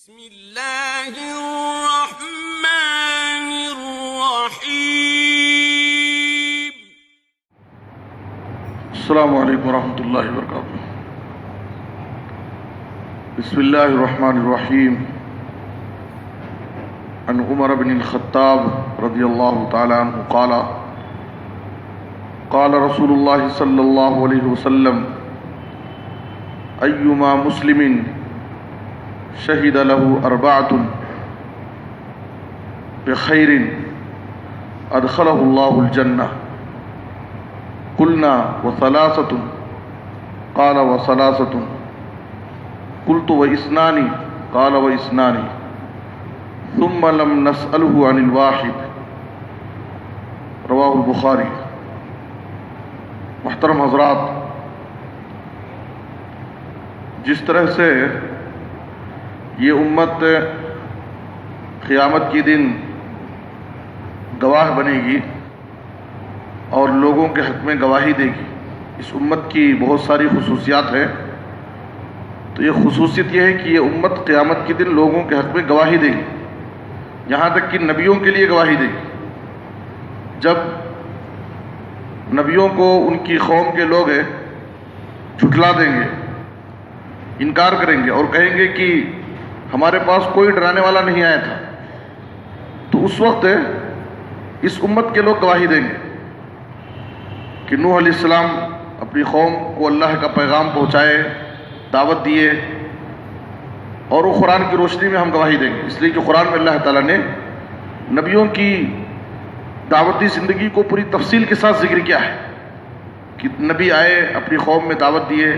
بسم اللہ الرحمن الرحیم. السلام علیکم ورحمۃ اللہ وبرکاتہ. بسم اللہ الرحمن الرحیم. عن عمر بن الخطاب رضی اللہ تعالی عنہ قال قال رسول اللہ صلی اللہ علیہ وسلم ایما مسلم شہد له اربعۃ بخیر ادخلہ اللہ الجنہ قلنا وثلاثۃ قال وثلاثۃ قلت واثنان قال واثنان ثم لم نسأله عن الواحد رواہ البخاری. محترم حضرات، جس طرح سے یہ امت قیامت کے دن گواہ بنے گی اور لوگوں کے حق میں گواہی دے گی، اس امت کی بہت ساری خصوصیات ہیں. تو یہ خصوصیت یہ ہے کہ یہ امت قیامت کے دن لوگوں کے حق میں گواہی دے گی، یہاں تک کہ نبیوں کے لیے گواہی دے گی. جب نبیوں کو ان کی قوم کے لوگ جھٹلا دیں گے، انکار کریں گے اور کہیں گے کہ ہمارے پاس کوئی ڈرانے والا نہیں آیا تھا، تو اس وقت اس امت کے لوگ گواہی دیں گے کہ نوح علیہ السلام اپنی قوم کو اللہ کا پیغام پہنچائے، دعوت دیے، اور وہ قرآن کی روشنی میں ہم گواہی دیں گے. اس لیے کہ قرآن میں اللہ تعالیٰ نے نبیوں کی دعوتی زندگی کو پوری تفصیل کے ساتھ ذکر کیا ہے کہ نبی آئے، اپنی قوم میں دعوت دیے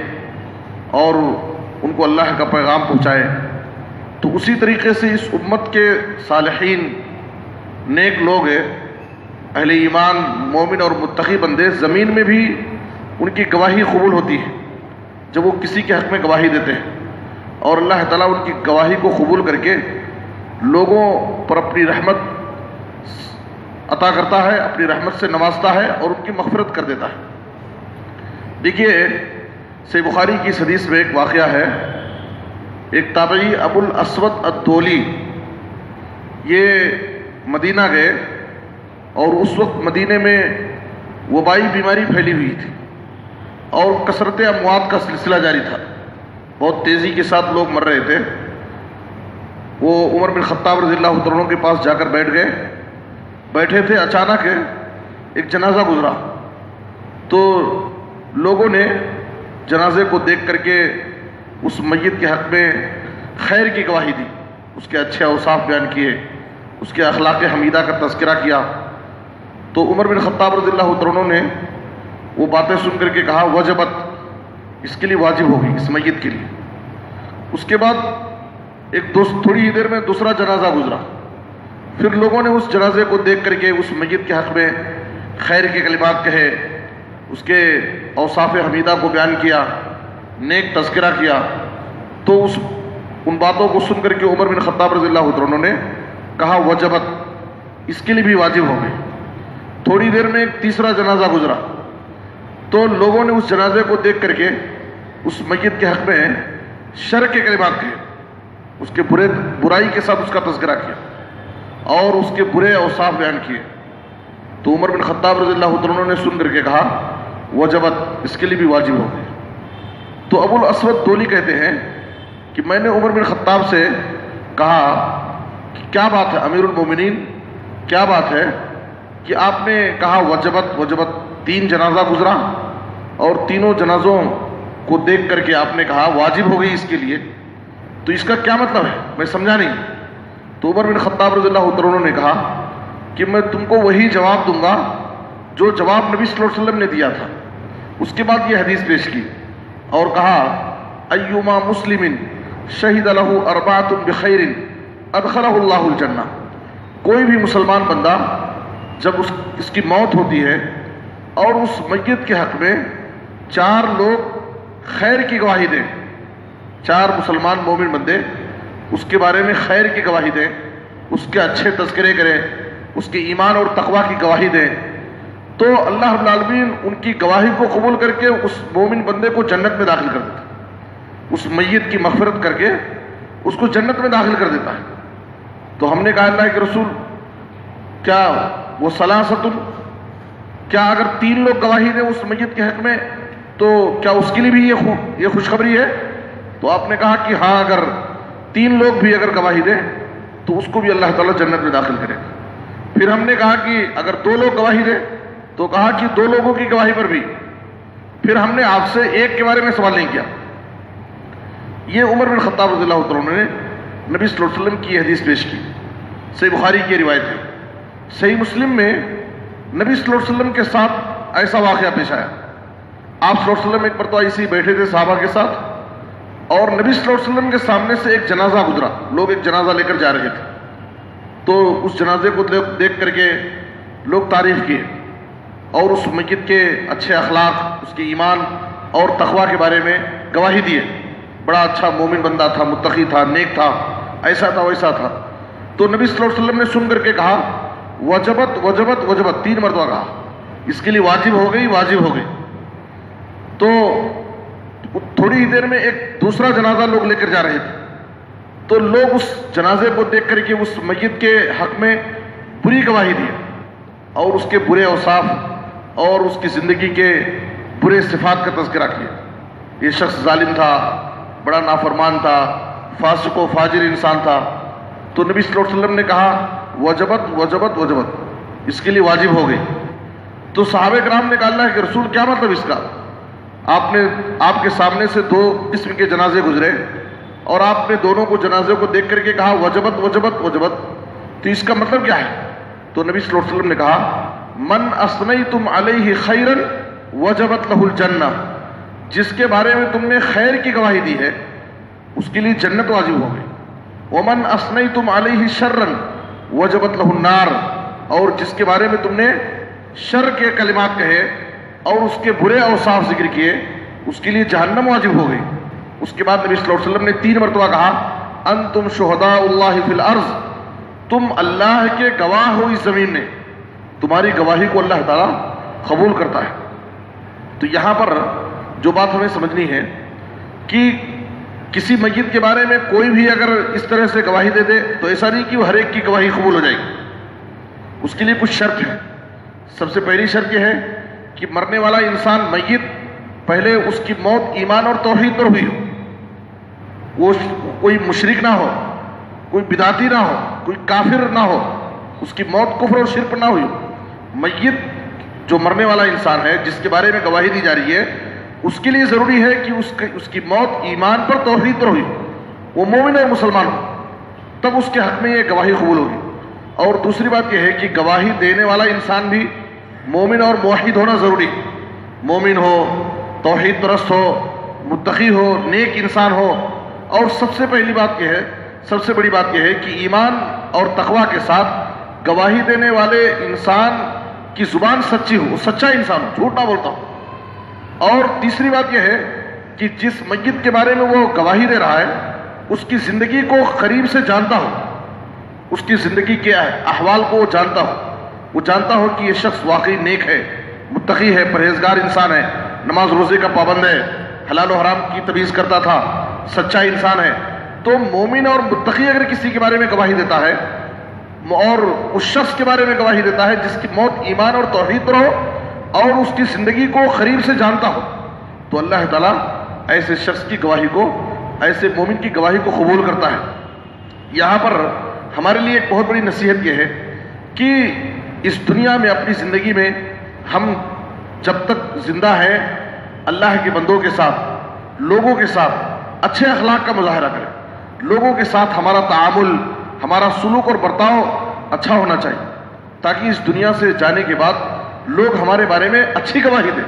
اور ان کو اللہ کا پیغام پہنچائے. تو اسی طریقے سے اس امت کے صالحین نیک لوگ اہل ایمان مومن اور متقی بندے زمین میں بھی ان کی گواہی قبول ہوتی ہے جب وہ کسی کے حق میں گواہی دیتے ہیں، اور اللہ تعالیٰ ان کی گواہی کو قبول کر کے لوگوں پر اپنی رحمت عطا کرتا ہے، اپنی رحمت سے نوازتا ہے اور ان کی مغفرت کر دیتا ہے. دیکھیے صحیح بخاری کی اس حدیث میں ایک واقعہ ہے. ایک تابعی ابو الاسود الدولی یہ مدینہ گئے، اور اس وقت مدینے میں وبائی بیماری پھیلی ہوئی تھی اور کثرت اموات کا سلسلہ جاری تھا، بہت تیزی کے ساتھ لوگ مر رہے تھے. وہ عمر بن خطاب رضی اللہ عنہ کے پاس جا کر بیٹھے تھے. اچانک ایک جنازہ گزرا، تو لوگوں نے جنازے کو دیکھ کر کے اس میت کے حق میں خیر کی گواہی دی، اس کے اچھے اوصاف بیان کیے، اس کے اخلاق حمیدہ کا تذکرہ کیا. تو عمر بن خطاب رضی اللہ عنہ نے وہ باتیں سن کر کے کہا وجبت، اس کے لیے واجب ہوگی، اس میت کے لیے. اس کے بعد تھوڑی ہی دیر میں دوسرا جنازہ گزرا. پھر لوگوں نے اس جنازے کو دیکھ کر کے اس میت کے حق میں خیر کے کلمات کہے، اس کے اوصاف حمیدہ کو بیان کیا، نیک تذکرہ کیا. تو ان باتوں کو سن کر کے عمر بن خطاب رضی اللہ عنہ نے کہا وجبت، اس کے لیے بھی واجب ہو گئی. تھوڑی دیر میں ایک تیسرا جنازہ گزرا، تو لوگوں نے اس جنازے کو دیکھ کر کے اس میت کے حق میں شر کے کلمات کہے، اس کے برائی کے ساتھ اس کا تذکرہ کیا اور اس کے برے اوصاف بیان کیے. تو عمر بن خطاب رضی اللہ عنہ نے سن کر کے کہا وجبت، اس کے لیے بھی واجب ہو گئی. تو ابو الاسود دولی کہتے ہیں کہ میں نے عمر بن خطاب سے کہا کہ کیا بات ہے امیر المومنین، کیا بات ہے کہ آپ نے کہا وجبت وجبت، 3 جنازہ گزرا اور تینوں جنازوں کو دیکھ کر کے آپ نے کہا واجب ہو گئی اس کے لیے، تو اس کا کیا مطلب ہے؟ میں سمجھا نہیں. تو عمر بن خطاب رضی اللہ عنہ نے کہا کہ میں تم کو وہی جواب دوں گا جو جواب نبی صلی اللہ علیہ وسلم نے دیا تھا. اس کے بعد یہ حدیث پیش کی اور کہا ایما مسلم شہد له اربعۃ بخیر ادخلہ اللہ الجنہ. کوئی بھی مسلمان بندہ جب اس کی موت ہوتی ہے اور اس میت کے حق میں 4 لوگ خیر کی گواہی دیں، 4 مسلمان مومن بندے اس کے بارے میں خیر کی گواہی دیں، اس کے اچھے تذکرے کریں، اس کے ایمان اور تقوی کی گواہی دیں، تو اللہ رب العالمین ان کی گواہی کو قبول کر کے اس مومن بندے کو جنت میں داخل کر دیتا، اس میت کی مغفرت کر کے اس کو جنت میں داخل کر دیتا ہے. تو ہم نے کہا اللہ کے رسول کیا وہ ثلاثۃ، کیا اگر 3 لوگ گواہی دیں اس میت کے حق میں تو کیا اس کے لیے بھی یہ خوشخبری ہے؟ تو آپ نے کہا کہ ہاں، اگر 3 لوگ بھی اگر گواہی دیں تو اس کو بھی اللہ تعالیٰ جنت میں داخل کرے گا. پھر ہم نے کہا کہ اگر 2 لوگ گواہی دیں تو کہا کہ 2 لوگوں کی گواہی پر بھی. پھر ہم نے آپ سے ایک کے بارے میں سوال نہیں کیا. یہ عمر بن خطاب رضی اللہ تعالیٰ عنہ نے نبی صلی اللہ علیہ وسلم کی حدیث پیش کی. صحیح بخاری کی روایت ہے. صحیح مسلم میں نبی صلی اللہ علیہ وسلم کے ساتھ ایسا واقعہ پیش آیا. آپ صلی اللہ علیہ وسلم ایک مرتبہ ایسے ہی بیٹھے تھے صحابہ کے ساتھ، اور نبی صلی اللہ علیہ وسلم کے سامنے سے ایک جنازہ گزرا. لوگ ایک جنازہ لے کر جا رہے تھے، تو اس جنازے کو دیکھ کر کے لوگ تعریف کیے اور اس میت کے اچھے اخلاق، اس کے ایمان اور تقوی کے بارے میں گواہی دیے. بڑا اچھا مومن بندہ تھا، متقی تھا، نیک تھا، ایسا تھا ویسا تھا. تو نبی صلی اللہ علیہ وسلم نے سن کر کے کہا وجبت وجبت وجبت، 3 مرتبہ کہا اس کے لیے واجب ہو گئی، واجب ہو گئی. تو تھوڑی ہی دیر میں ایک دوسرا جنازہ لوگ لے کر جا رہے تھے، تو لوگ اس جنازے کو دیکھ کر کے اس میت کے حق میں بری گواہی دی اور اس کے برے اوصاف اور اس کی زندگی کے برے صفات کا تذکرہ کیا. یہ شخص ظالم تھا، بڑا نافرمان تھا، فاسق و فاجر انسان تھا. تو نبی صلی اللہ علیہ وسلم نے کہا وجبت وجبت وجبت، اس کے لیے واجب ہو گئی. تو صحابہ کرام نے کہا اللہ کے رسول کیا مطلب اس کا؟ آپ کے سامنے سے 2 قسم کے جنازے گزرے اور آپ نے دونوں کو جنازے کو دیکھ کر کے کہا وجبت وجبت وجبت، تو اس کا مطلب کیا ہے؟ تو نبی صلی اللہ علیہ وسلم نے کہا من اثنیتم علیہ خیرا وجبت لہ الجنہ، جس کے بارے میں تم نے خیر کی گواہی دی ہے اس کے لیے جنت واجب ہو گئی. ومن اثنیتم علیہ شرا وجبت لہ النار، اور جس کے بارے میں تم نے شر کے کلمات کہے اور اس کے برے اوصاف ذکر کیے اس کے لیے جہنم واجب ہو گئی. اس کے بعد نبی صلی اللہ علیہ وسلم نے 3 مرتبہ کہا انتم شہداء اللہ فی الارض، تم اللہ کے گواہ ہو اس زمین میں، تمہاری گواہی کو اللہ تعالیٰ قبول کرتا ہے. تو یہاں پر جو بات ہمیں سمجھنی ہے کہ کسی میت کے بارے میں کوئی بھی اگر اس طرح سے گواہی دے دے تو ایسا نہیں کہ وہ ہر ایک کی گواہی قبول ہو جائے گی. اس کے لیے کچھ شرط ہے. سب سے پہلی شرط یہ ہے کہ مرنے والا انسان میت پہلے اس کی موت ایمان اور توحید پر ہوئی ہو، وہ کوئی مشرک نہ ہو، کوئی بدعتی نہ ہو، کوئی کافر نہ ہو، اس کی موت کفر اور شرک نہ ہوئی ہو. میت جو مرنے والا انسان ہے جس کے بارے میں گواہی دی جا رہی ہے اس کے لیے ضروری ہے کہ اس کی موت ایمان پر توحید پر ہوئی، وہ مومن اور مسلمان ہو، تب اس کے حق میں یہ گواہی قبول ہوگی. اور دوسری بات یہ ہے کہ گواہی دینے والا انسان بھی مومن اور موحد ہونا ضروری ہے. مومن ہو، توحید پرست ہو، متقی ہو، نیک انسان ہو. اور سب سے پہلی بات یہ ہے، سب سے بڑی بات یہ ہے کہ ایمان اور تقوی کے ساتھ گواہی دینے والے انسان کی زبان سچی ہو، وہ سچا انسان ہو، جھوٹ نہ بولتا ہو. اور تیسری بات یہ ہے کہ جس میت کے بارے میں وہ گواہی دے رہا ہے اس کی زندگی کو قریب سے جانتا ہو، اس کی زندگی کے احوال کو وہ جانتا ہو، وہ جانتا ہو کہ یہ شخص واقعی نیک ہے، متقی ہے، پرہیزگار انسان ہے، نماز روزے کا پابند ہے، حلال و حرام کی تمیز کرتا تھا، سچا انسان ہے. تو مومن اور متقی اگر کسی کے بارے میں گواہی دیتا ہے اور اس شخص کے بارے میں گواہی دیتا ہے جس کی موت ایمان اور توحید پر ہو اور اس کی زندگی کو قریب سے جانتا ہو، تو اللہ تعالیٰ ایسے شخص کی گواہی کو، ایسے مومن کی گواہی کو قبول کرتا ہے. یہاں پر ہمارے لیے ایک بہت بڑی نصیحت یہ ہے کہ اس دنیا میں اپنی زندگی میں ہم جب تک زندہ ہیں اللہ کے بندوں کے ساتھ، لوگوں کے ساتھ اچھے اخلاق کا مظاہرہ کریں. لوگوں کے ساتھ ہمارا تعامل، ہمارا سلوک اور برتاؤ اچھا ہونا چاہیے تاکہ اس دنیا سے جانے کے بعد لوگ ہمارے بارے میں اچھی گواہی دیں،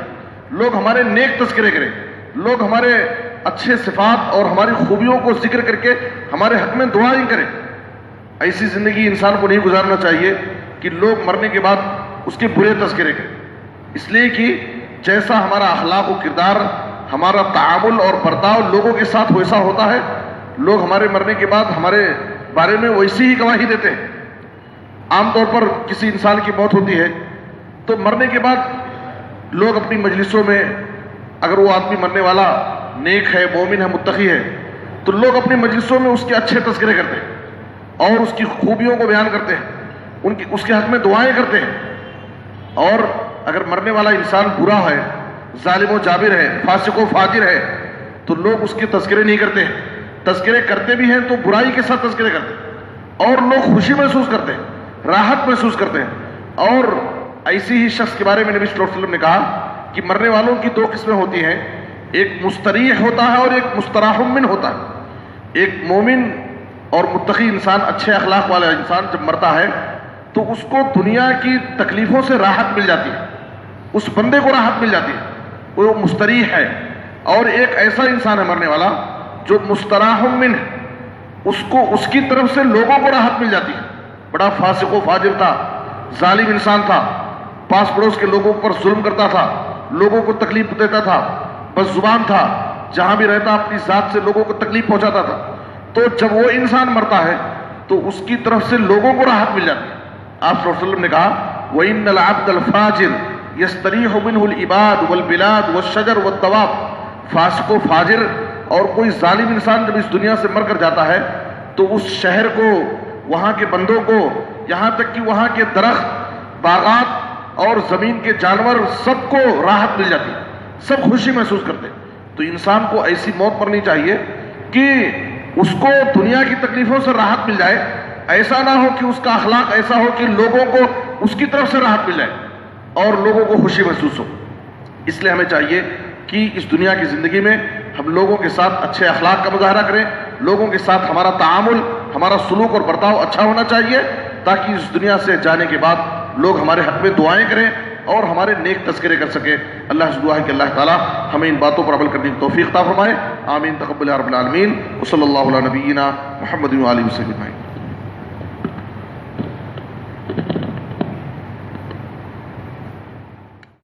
لوگ ہمارے نیک تذکرے کریں، لوگ ہمارے اچھے صفات اور ہماری خوبیوں کو ذکر کر کے ہمارے حق میں دعائیں کریں. ایسی زندگی انسان کو نہیں گزارنا چاہیے کہ لوگ مرنے کے بعد اس کے برے تذکرے کریں. اس لیے کہ جیسا ہمارا اخلاق و کردار، ہمارا تعامل اور برتاؤ لوگوں کے ساتھ ویسا ہوتا ہے، لوگ ہمارے مرنے کے بعد ہمارے بارے میں ویسی ہی گواہی دیتے ہیں. عام طور پر کسی انسان کی موت ہوتی ہے تو مرنے کے بعد لوگ اپنی مجلسوں میں، اگر وہ آدمی مرنے والا نیک ہے، مومن ہے، متقی ہے، تو لوگ اپنی مجلسوں میں اس کے اچھے تذکرے کرتے ہیں اور اس کی خوبیوں کو بیان کرتے ہیں، اس کے حق میں دعائیں کرتے ہیں. اور اگر مرنے والا انسان برا ہے، ظالم و جابر ہے، فاسق و فاجر ہے، تو لوگ اس کے تذکرے نہیں کرتے ہیں. تذکرے کرتے بھی ہیں تو برائی کے ساتھ تذکرے کرتے ہیں، اور لوگ خوشی محسوس کرتے ہیں، راحت محسوس کرتے ہیں. اور ایسی ہی شخص کے بارے میں نبی صلی اللہ علیہ وسلم نے کہا کہ مرنے والوں کی دو قسمیں ہوتی ہیں، ایک مستریح ہوتا ہے اور ایک مستراح من ہوتا ہے. ایک مومن اور متقی انسان، اچھے اخلاق والا انسان جب مرتا ہے تو اس کو دنیا کی تکلیفوں سے راحت مل جاتی ہے، اس بندے کو راحت مل جاتی ہے، وہ مستریح ہے. اور ایک ایسا انسان ہے مرنے والا جو مستراح من ہے، اس کی طرف سے لوگوں کو راحت مل جاتی ہے. بڑا فاسق و فاجر تھا، ظالم انسان تھا، پاس پڑوس کے لوگوں پر ظلم کرتا تھا، لوگوں کو تکلیف دیتا تھا، بس زبان تھا، جہاں بھی رہتا اپنی ذات سے لوگوں کو تکلیف پہنچاتا تھا. تو جب وہ انسان مرتا ہے تو اس کی طرف سے لوگوں کو راحت مل جاتی ہے. آپ صلی اللہ علیہ وسلم نے کہا وَإِنَّ الْعَبْدَ الْفَاجِرِ يَسْتَرِيحُ مِنْهُ الْعِبَادُ وَالْبِلَادُ وَالشَّجَرُ وَالدَّوَابُ. فاسق و فاجر اور کوئی ظالم انسان جب اس دنیا سے مر کر جاتا ہے تو اس شہر کو، وہاں کے بندوں کو، یہاں تک کہ وہاں کے درخت، باغات اور زمین کے جانور، سب کو راحت مل جاتی ہے، سب خوشی محسوس کرتے. تو انسان کو ایسی موت مرنی چاہیے کہ اس کو دنیا کی تکلیفوں سے راحت مل جائے. ایسا نہ ہو کہ اس کا اخلاق ایسا ہو کہ لوگوں کو اس کی طرف سے راحت مل جائے اور لوگوں کو خوشی محسوس ہو. اس لیے ہمیں چاہیے کہ اس دنیا کی زندگی میں ہم لوگوں کے ساتھ اچھے اخلاق کا مظاہرہ کریں، لوگوں کے ساتھ ہمارا تعامل، ہمارا سلوک اور برتاؤ اچھا ہونا چاہیے، تاکہ اس دنیا سے جانے کے بعد لوگ ہمارے حق میں دعائیں کریں اور ہمارے نیک تذکرے کر سکیں. اللہ سے دعا ہے کہ اللہ تعالیٰ ہمیں ان باتوں پر عمل کرنے کی توفیق عطا فرمائے. آمین. تقبل یا رب العالمین. وصلی اللہ علی نبینا محمد و آلہ وصحبہ اجمعین.